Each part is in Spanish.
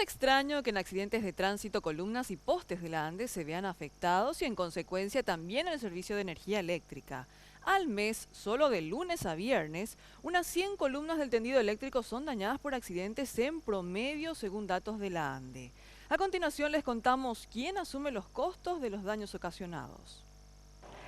extraño que en accidentes de tránsito columnas y postes de la Ande se vean afectados y en consecuencia también el servicio de energía eléctrica. Al mes, solo de lunes a viernes, unas 100 columnas del tendido eléctrico son dañadas por accidentes en promedio según datos de la Ande. A continuación les contamos quién asume los costos de los daños ocasionados.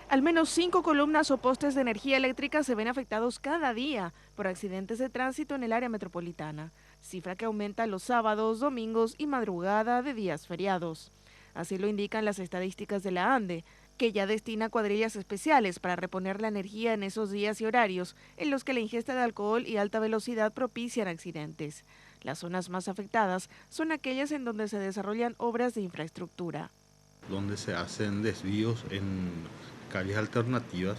Al menos 5 columnas o postes de energía eléctrica se ven afectados cada día por accidentes de tránsito en el área metropolitana, cifra que aumenta los sábados, domingos y madrugada de días feriados. Así lo indican las estadísticas de la ANDE, que ya destina cuadrillas especiales para reponer la energía en esos días y horarios en los que la ingesta de alcohol y alta velocidad propician accidentes. Las zonas más afectadas son aquellas en donde se desarrollan obras de infraestructura. Donde se hacen desvíos en calles alternativas,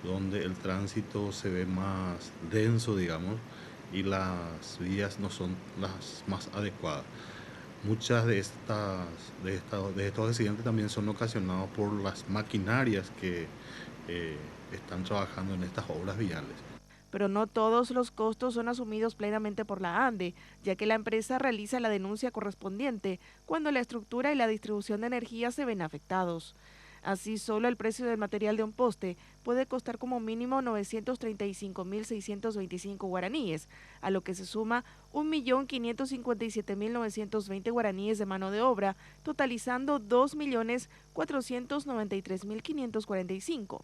donde el tránsito se ve más denso, digamos, y las vías no son las más adecuadas. Muchas de estos accidentes también son ocasionados por las maquinarias que están trabajando en estas obras viales. Pero no todos los costos son asumidos plenamente por la ANDE, ya que la empresa realiza la denuncia correspondiente cuando la estructura y la distribución de energía se ven afectados. Así, solo el precio del material de un poste puede costar como mínimo 935.625 guaraníes, a lo que se suma 1.557.920 guaraníes de mano de obra, totalizando 2.493.545.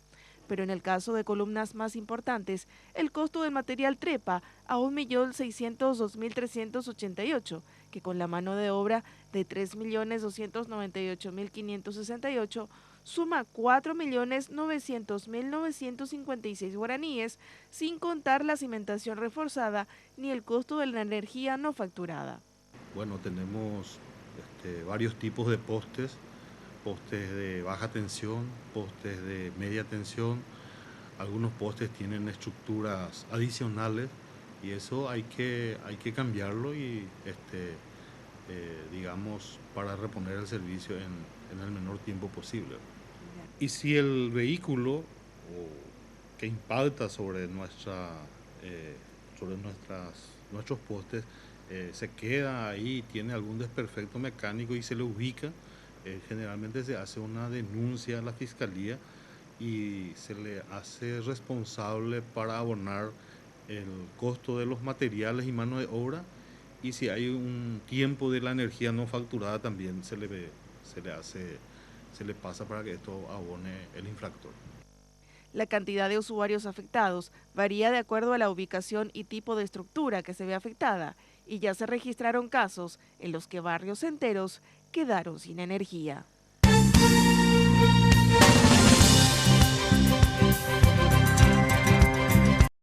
Pero en el caso de columnas más importantes, el costo del material trepa a 1.602.388, que con la mano de obra de 3.298.568 suma 4.900.956 guaraníes, sin contar la cimentación reforzada ni el costo de la energía no facturada. Bueno, tenemos varios tipos de postes, postes de baja tensión, postes de media tensión. Algunos postes tienen estructuras adicionales y eso hay que cambiarlo y digamos, para reponer el servicio en el menor tiempo posible. Y si el vehículo que impacta sobre nuestros postes se queda ahí, tiene algún desperfecto mecánico y se le ubica, generalmente se hace una denuncia a la fiscalía y se le hace responsable para abonar el costo de los materiales y mano de obra, y si hay un tiempo de la energía no facturada también se le pasa para que esto abone el infractor. La cantidad de usuarios afectados varía de acuerdo a la ubicación y tipo de estructura que se ve afectada, y ya se registraron casos en los que barrios enteros quedaron sin energía.